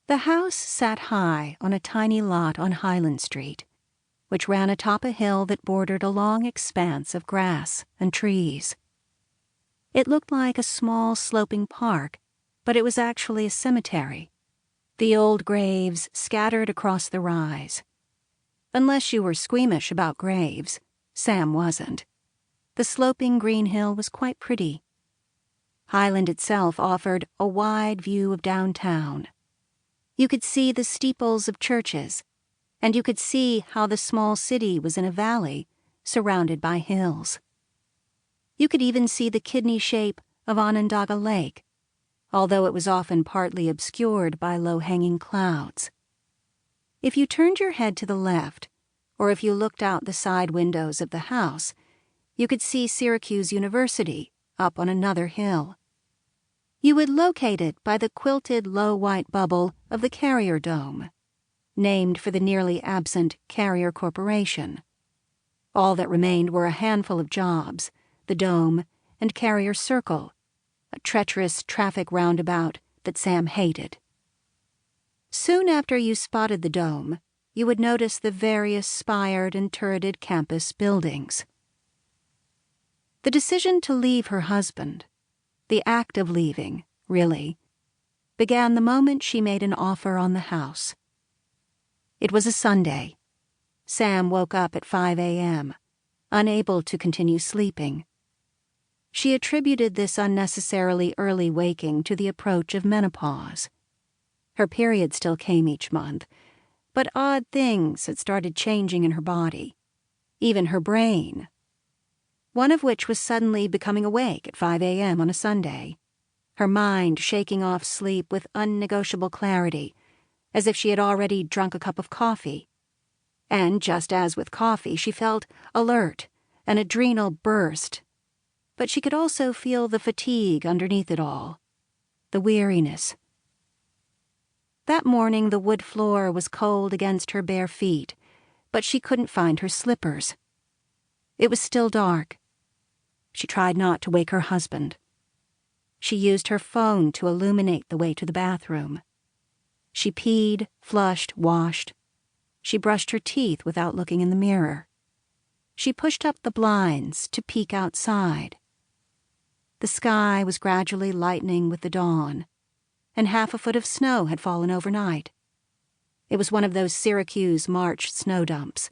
The house sat high on a tiny lot on Highland Street, which ran atop a hill that bordered a long expanse of grass and trees. It looked like a small sloping park, but it was actually a cemetery, the old graves scattered across the rise. Unless you were squeamish about graves, Sam wasn't. The sloping green hill was quite pretty. Highland itself offered a wide view of downtown. You could see the steeples of churches, and you could see how the small city was in a valley surrounded by hills. You could even see the kidney shape of Onondaga Lake, although it was often partly obscured by low-hanging clouds. If you turned your head to the left, or if you looked out the side windows of the house, you could see Syracuse University up on another hill. You would locate it by the quilted low white bubble of the Carrier Dome, named for the nearly absent Carrier Corporation. All that remained were a handful of jobs, the Dome and Carrier Circle, a treacherous traffic roundabout that Sam hated. Soon after you spotted the Dome, you would notice the various spired and turreted campus buildings. The decision to leave her husband, the act of leaving, really, began the moment she made an offer on the house. It was a Sunday. Sam woke up at 5 a.m., unable to continue sleeping. She attributed this unnecessarily early waking to the approach of menopause. Her period still came each month, but odd things had started changing in her body, even her brain, one of which was suddenly becoming awake at 5 a.m. on a Sunday, her mind shaking off sleep with unnegotiable clarity, as if she had already drunk a cup of coffee. And just as with coffee, she felt alert, an adrenal burst. But she could also feel the fatigue underneath it all, the weariness. That morning the wood floor was cold against her bare feet, but she couldn't find her slippers. It was still dark. She tried not to wake her husband. She used her phone to illuminate the way to the bathroom. She peed, flushed, washed. She brushed her teeth without looking in the mirror. She pushed up the blinds to peek outside. The sky was gradually lightening with the dawn, and half a foot of snow had fallen overnight. It was one of those Syracuse March snow dumps.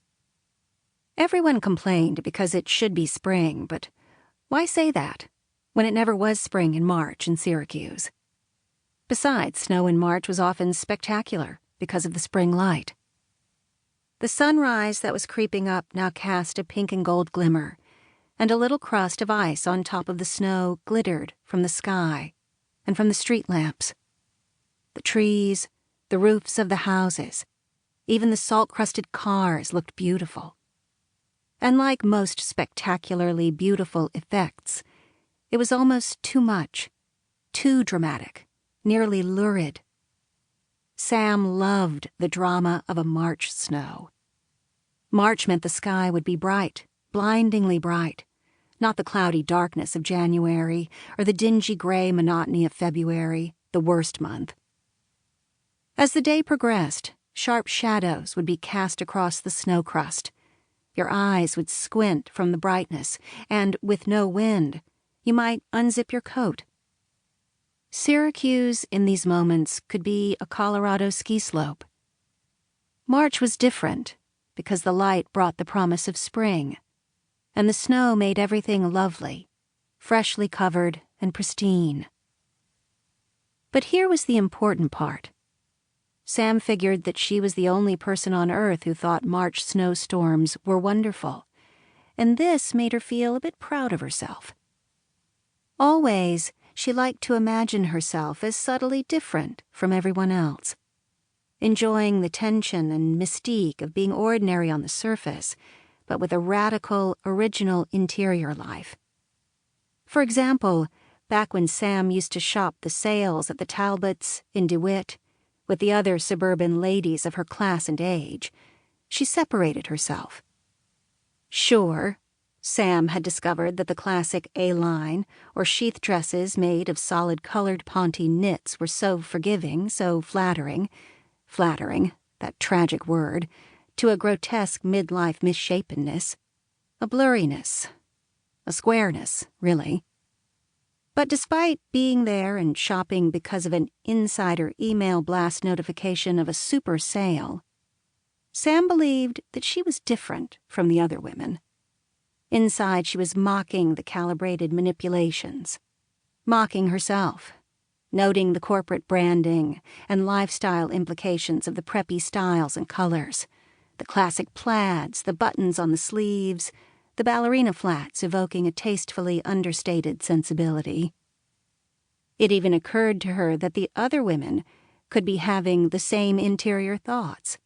Everyone complained because it should be spring, but why say that when it never was spring in March in Syracuse? Besides, snow in March was often spectacular because of the spring light. The sunrise that was creeping up now cast a pink and gold glimmer, and a little crust of ice on top of the snow glittered from the sky and from the street lamps. The trees, the roofs of the houses, even the salt-crusted cars looked beautiful. And like most spectacularly beautiful effects, it was almost too much, too dramatic, nearly lurid. Sam loved the drama of a March snow. March meant the sky would be bright, blindingly bright, not the cloudy darkness of January or the dingy gray monotony of February, the worst month. As the day progressed, sharp shadows would be cast across the snow crust. Your eyes would squint from the brightness, and with no wind, you might unzip your coat. Syracuse in these moments could be a Colorado ski slope. March was different because the light brought the promise of spring, and the snow made everything lovely, freshly covered and pristine. But here was the important part. Sam figured that she was the only person on Earth who thought March snowstorms were wonderful, and this made her feel a bit proud of herself. Always, she liked to imagine herself as subtly different from everyone else, enjoying the tension and mystique of being ordinary on the surface, but with a radical, original interior life. For example, back when Sam used to shop the sales at the Talbots in DeWitt with the other suburban ladies of her class and age, she separated herself. Sure, Sam had discovered that the classic A-line, or sheath dresses made of solid-colored Ponte knits, were so forgiving, so flattering, that tragic word, to a grotesque midlife misshapenness, a blurriness, a squareness, really. But despite being there and shopping because of an insider email blast notification of a super sale, Sam believed that she was different from the other women. Inside, she was mocking the calibrated manipulations, mocking herself, noting the corporate branding and lifestyle implications of the preppy styles and colors, the classic plaids, the buttons on the sleeves, the ballerina flats evoking a tastefully understated sensibility. It even occurred to her that the other women could be having the same interior thoughts,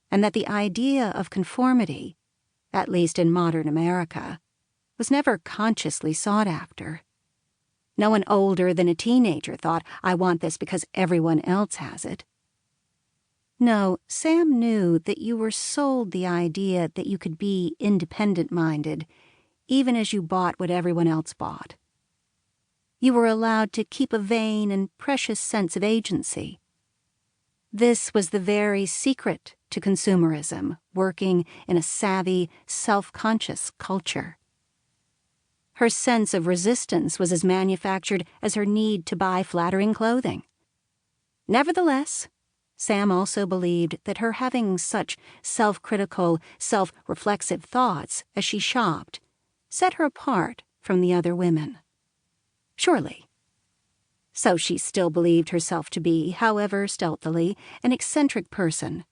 and that the idea of conformity, at least in modern America, was never consciously sought after. No one older than a teenager thought, I want this because everyone else has it. No, Sam knew that you were sold the idea that you could be independent-minded, even as you bought what everyone else bought. You were allowed to keep a vain and precious sense of agency. This was the very secret to consumerism, working in a savvy, self-conscious culture. Her sense of resistance was as manufactured as her need to buy flattering clothing. Nevertheless, Sam also believed that her having such self-critical, self-reflexive thoughts as she shopped set her apart from the other women. Surely. So she still believed herself to be, however stealthily, an eccentric person,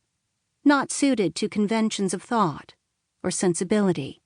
not suited to conventions of thought or sensibility.